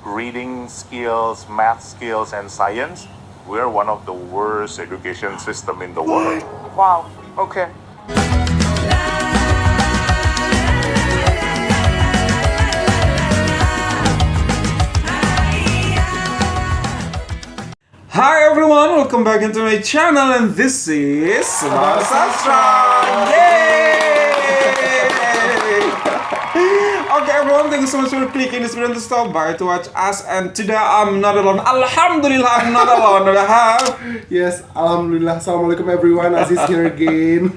reading skills, math skills, and science, we're one of the worst education system in the world. Wow, okay. Hi everyone, welcome back into my channel and this is Subal Sastra. Yay! Okay everyone, thank you so much for clicking this video to stop by to watch us, and today I'm not alone. Alhamdulillah, I'm not alone. I have Yes, Alhamdulillah. Assalamualaikum everyone. Aziz here again.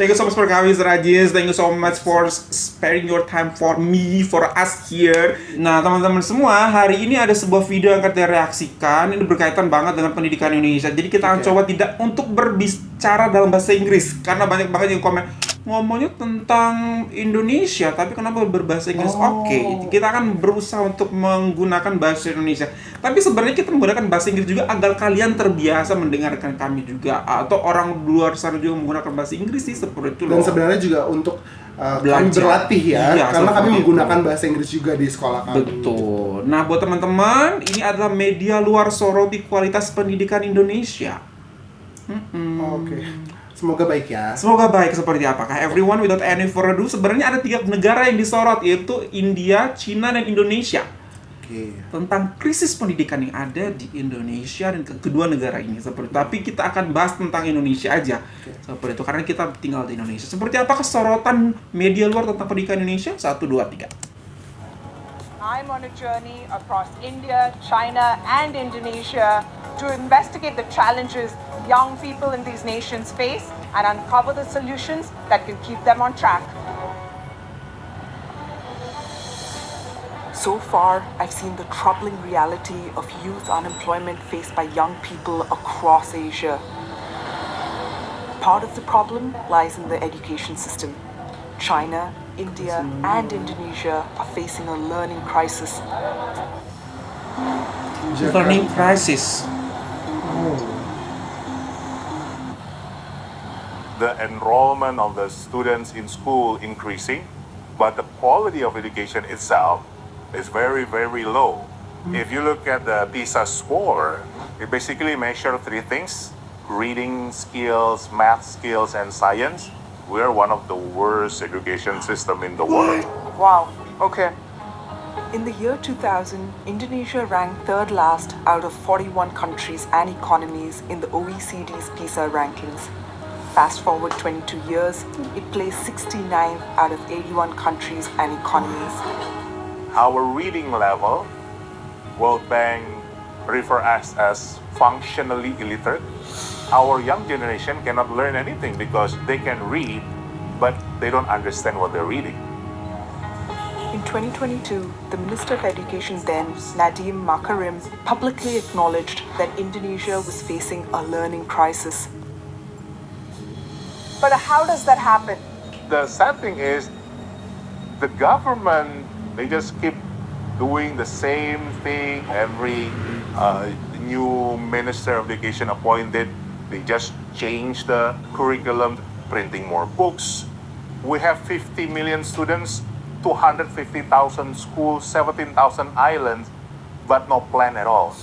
Thank you so much for coming, Rajis. Thank you so much for sparing your time for me, for us here. Nah, teman-teman semua, hari ini ada sebuah video yang akan kita reaksikan. Ini berkaitan banget dengan pendidikan Indonesia. Jadi kita akan coba tidak untuk berbicara dalam bahasa Inggris, karena banyak banget yang komen ngomongnya tentang Indonesia, tapi kenapa berbahasa Inggris? Oke, kita akan berusaha untuk menggunakan bahasa Indonesia. Tapi sebenarnya kita menggunakan bahasa Inggris juga agar kalian terbiasa mendengarkan kami juga, atau orang luar sana juga menggunakan bahasa Inggris sih, seperti itu loh. Dan sebenarnya juga untuk kami berlatih ya, iya, karena kami menggunakan itu bahasa Inggris juga di sekolah kami. Betul. Nah, buat teman-teman, ini adalah media luar soroti kualitas pendidikan Indonesia. Oke. Semoga baik ya. Semoga baik. Seperti apakah everyone, without any further ado, sebenarnya ada 3 negara yang disorot, yaitu India, Cina, dan Indonesia. Tentang krisis pendidikan yang ada di Indonesia dan kedua negara ini. Tapi kita akan bahas tentang Indonesia aja. Seperti itu, karena kita tinggal di Indonesia. Seperti apakah sorotan media luar tentang pendidikan Indonesia? 1, 2, 3. I'm on a journey across India, China, and Indonesia to investigate the challenges young people in these nations face and uncover the solutions that can keep them on track. So far, I've seen the troubling reality of youth unemployment faced by young people across Asia. Part of the problem lies in the education system. China, India, and Indonesia are facing a learning crisis. Learning crisis. The enrollment of the students in school increasing, but the quality of education itself is very, very low. If you look at the PISA score, it basically measures 3 things: reading skills, math skills, and science. We're one of the worst education system in the world. Wow, okay. In the year 2000, Indonesia ranked 3rd last out of 41 countries and economies in the OECD's PISA rankings. Fast forward 22 years, it placed 69th out of 81 countries and economies. Our reading level, World Bank refer us as functionally illiterate. Our young generation cannot learn anything because they can read, but they don't understand what they're reading. In 2022, the Minister of Education then, Nadiem Makarim, publicly acknowledged that Indonesia was facing a learning crisis. But how does that happen? The sad thing is, the government, they just keep doing the same thing. Every new Minister of Education appointed, they just change the curriculum, printing more books. We have 50 million students, 250,000 schools, 17,000 islands, but no plan at all.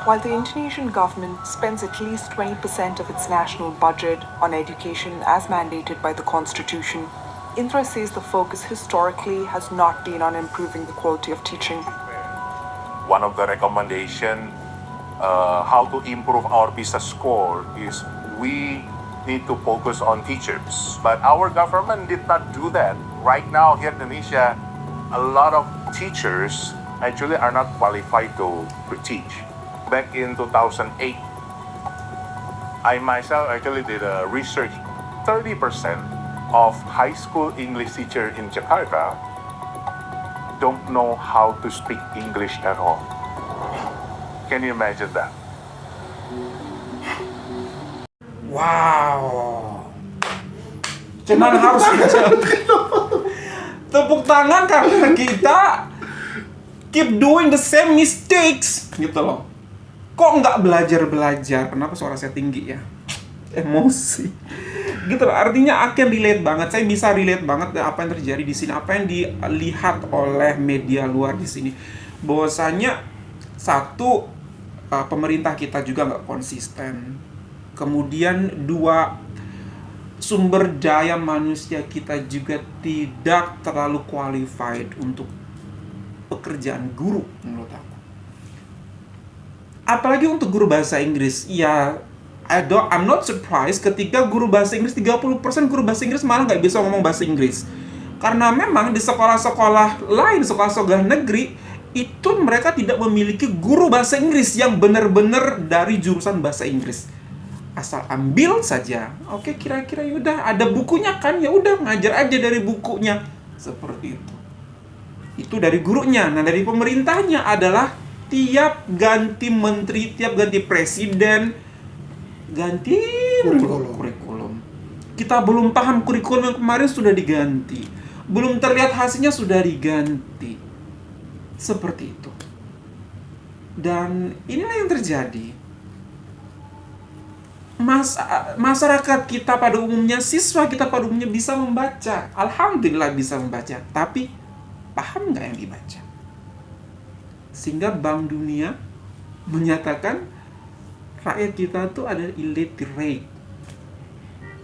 While the Indonesian government spends at least 20% of its national budget on education as mandated by the constitution, Indra says the focus historically has not been on improving the quality of teaching. One of the recommendation how to improve our PISA score is we need to focus on teachers. But our government did not do that. Right now here in Indonesia, a lot of teachers actually are not qualified to teach. Back in 2008, I myself actually did a research. 30% of high school English teachers in Jakarta don't know how to speak English at all. Can you imagine that? Wow. Cuman harus tepuk tangan karena kita keep doing the same mistakes gitu loh. Kok nggak belajar? Kenapa suara saya tinggi ya? emosi. Gitu loh, artinya akan relate banget. Saya bisa relate banget dengan apa yang terjadi di sini, apa yang dilihat oleh media luar di sini. Bahwasanya satu, pemerintah kita juga nggak konsisten. Kemudian dua, sumber daya manusia kita juga tidak terlalu qualified untuk pekerjaan guru menurut aku. Apalagi untuk guru bahasa Inggris. Ya, I'm not surprised ketika guru bahasa Inggris 30% guru bahasa Inggris malah nggak bisa ngomong bahasa Inggris. Karena memang di sekolah-sekolah lain, sekolah-sekolah negeri, itu mereka tidak memiliki guru bahasa Inggris yang benar-benar dari jurusan bahasa Inggris. Asal ambil saja. Oke, kira-kira yaudah ada bukunya kan, ya udah ngajar aja dari bukunya. Seperti itu. Itu dari gurunya. Nah, dari pemerintahnya adalah tiap ganti menteri, tiap ganti presiden, ganti kurikulum. Kita belum paham kurikulum yang kemarin sudah diganti. Belum terlihat hasilnya sudah diganti. Seperti itu. Dan inilah yang terjadi. Masyarakat kita pada umumnya, siswa kita pada umumnya bisa membaca. Alhamdulillah bisa membaca. Tapi paham nggak yang dibaca? Sehingga Bank Dunia menyatakan rakyat kita tuh ada illiterate.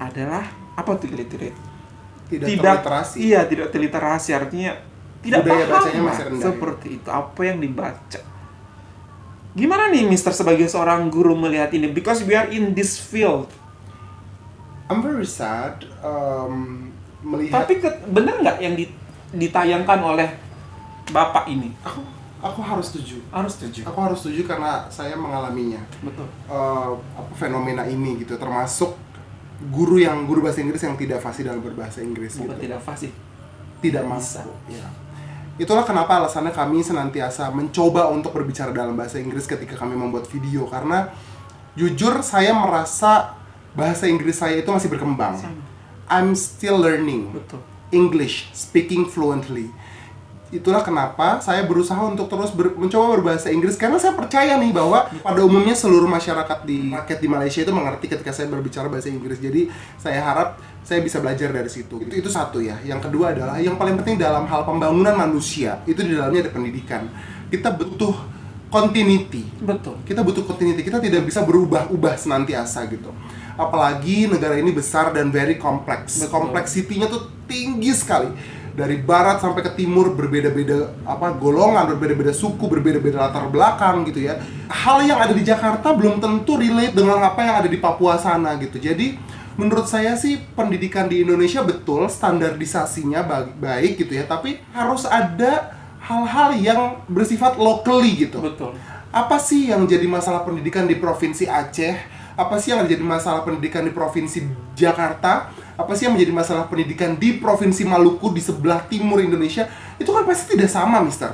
Adalah apa tuh illiterate? Tidak terliterasi. Iya, tidak terliterasi, artinya tidak Budaya paham bacanya masih rendah. seperti itu apa yang dibaca. Gimana nih Mister sebagai seorang guru melihat ini? Because we are in this field. I'm very sad melihat. Tapi benar nggak yang ditayangkan oleh Bapak ini? Aku harus setuju. Harus setuju. Aku harus setuju karena saya mengalaminya. Betul. Fenomena ini gitu, termasuk guru bahasa Inggris yang tidak fasih dalam berbahasa Inggris. Bukan gitu. tidak fasih. Tidak Bisa. mampu. Ya. Itulah kenapa alasannya kami senantiasa mencoba untuk berbicara dalam bahasa Inggris ketika kami membuat video, karena jujur saya merasa bahasa Inggris saya itu masih berkembang. Sama. I'm still learning Betul. English, speaking fluently. Itulah kenapa saya berusaha untuk terus mencoba berbahasa Inggris, karena saya percaya nih bahwa pada umumnya seluruh masyarakat di Malaysia itu mengerti ketika saya berbicara bahasa Inggris. Jadi saya harap saya bisa belajar dari situ. Itu satu ya. Yang kedua adalah yang paling penting dalam hal pembangunan manusia, itu di dalamnya ada pendidikan. Kita butuh continuity. Betul. Kita butuh continuity. Kita tidak bisa berubah-ubah senantiasa gitu. Apalagi negara ini besar dan very complex. Kompleksitinya tuh tinggi sekali. Dari barat sampai ke timur berbeda-beda golongan, berbeda-beda suku, berbeda-beda latar belakang gitu ya. Hal yang ada di Jakarta belum tentu relate dengan apa yang ada di Papua sana gitu. Jadi menurut saya sih pendidikan di Indonesia betul standarisasinya baik gitu ya, tapi harus ada hal-hal yang bersifat locally gitu. Betul. Apa sih yang jadi masalah pendidikan di Provinsi Aceh? Apa sih yang jadi masalah pendidikan di Provinsi Jakarta? Apa sih yang menjadi masalah pendidikan di Provinsi Maluku di sebelah timur Indonesia? Itu kan pasti tidak sama, Mister.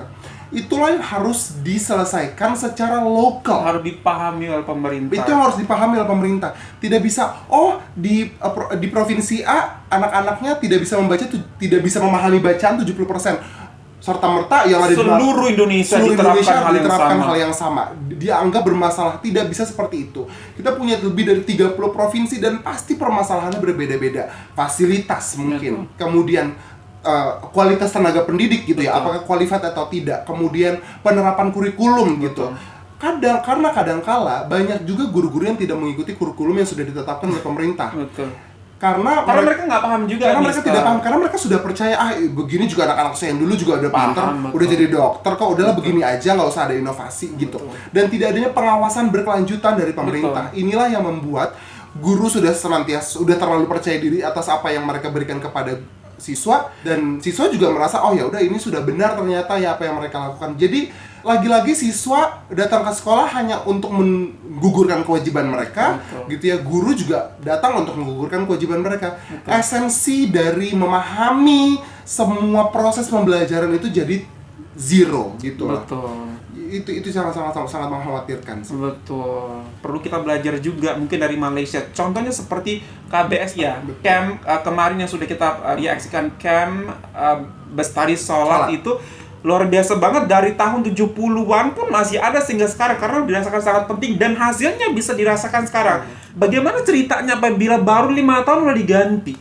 Itulah yang harus diselesaikan secara lokal. Harus dipahami oleh pemerintah. Itu yang harus dipahami oleh pemerintah. Tidak bisa, di Provinsi A anak-anaknya tidak bisa membaca, tidak bisa memahami bacaan 70%. Serta-merta yang ada seluruh Indonesia diterapkan hal yang sama. Dianggap bermasalah. Tidak bisa seperti itu. Kita punya lebih dari 30 provinsi dan pasti permasalahannya berbeda-beda. Fasilitas mungkin. Kemudian kualitas tenaga pendidik gitu ya. Apakah qualified atau tidak. Kemudian penerapan kurikulum gitu. Karena kadangkala banyak juga guru-guru yang tidak mengikuti kurikulum yang sudah ditetapkan oleh pemerintah. Betul. Karena mereka nggak paham juga. Karena mereka tidak paham, karena mereka sudah percaya begini juga anak-anak saya yang dulu juga udah pintar, udah jadi dokter kok, udahlah begini aja, nggak usah ada inovasi gitu. Dan tidak adanya pengawasan berkelanjutan dari pemerintah. Inilah yang membuat guru sudah terlalu percaya diri atas apa yang mereka berikan kepada siswa, dan siswa juga merasa oh ya udah ini sudah benar ternyata ya apa yang mereka lakukan. Jadi lagi-lagi siswa datang ke sekolah hanya untuk menggugurkan kewajiban mereka. Gitu ya. Guru juga datang untuk menggugurkan kewajiban mereka. Esensi dari memahami semua proses pembelajaran itu jadi zero gitu lah. Itu sangat mengkhawatirkan sih. Betul. Perlu kita belajar juga mungkin dari Malaysia. Contohnya seperti KBS ya. Camp kemarin yang sudah kita reaksikan, camp Bestari Sholat itu luar biasa banget. Dari tahun 70-an pun masih ada sehingga sekarang, karena dirasakan sangat penting dan hasilnya bisa dirasakan sekarang. Bagaimana ceritanya apabila baru 5 tahun udah diganti?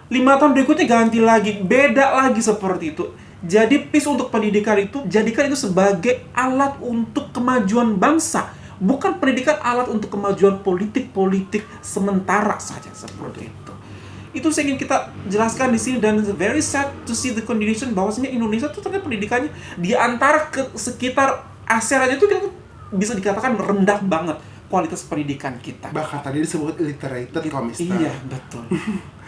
5 tahun berikutnya ganti lagi, beda lagi seperti itu. Jadi PIS untuk pendidikan itu, jadikan itu sebagai alat untuk kemajuan bangsa. Bukan pendidikan alat untuk kemajuan politik sementara saja seperti itu. Itu saya ingin kita jelaskan di sini, dan very sad to see the condition bahwasanya Indonesia tuh ternyata pendidikannya di antara sekitar ASEAN aja tuh kita bisa dikatakan rendah banget kualitas pendidikan kita. Bahkan tadi disebut illiterated kok, Mister. Iya, betul.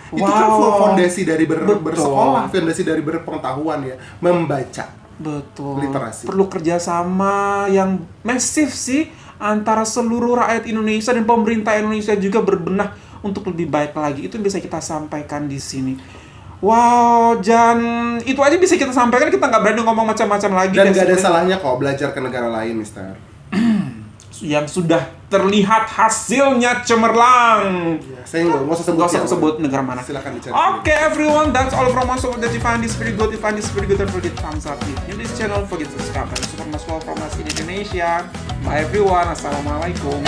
Itu kan fondasi dari bersekolah, fondasi dari berpengetahuan ya, membaca. Betul. Literasi. Perlu kerjasama yang masif sih antara seluruh rakyat Indonesia dan pemerintah Indonesia juga berbenah untuk lebih baik lagi. Itu bisa kita sampaikan di sini. Wow, dan itu aja bisa kita sampaikan. Kita nggak berani ngomong macam-macam lagi. Dan nggak ada salahnya kok belajar ke negara lain, Mister. Yang sudah terlihat hasilnya cemerlang. Ya, saya nggak usah sebut negara mana. Silakan dicari. Okay, everyone, that's all from us. Hope that you find this very good. If you find this very good, don't forget thumbs up. If you this channel, forget to subscribe. And support Mas Wal from Indonesia. Bye everyone. Assalamualaikum.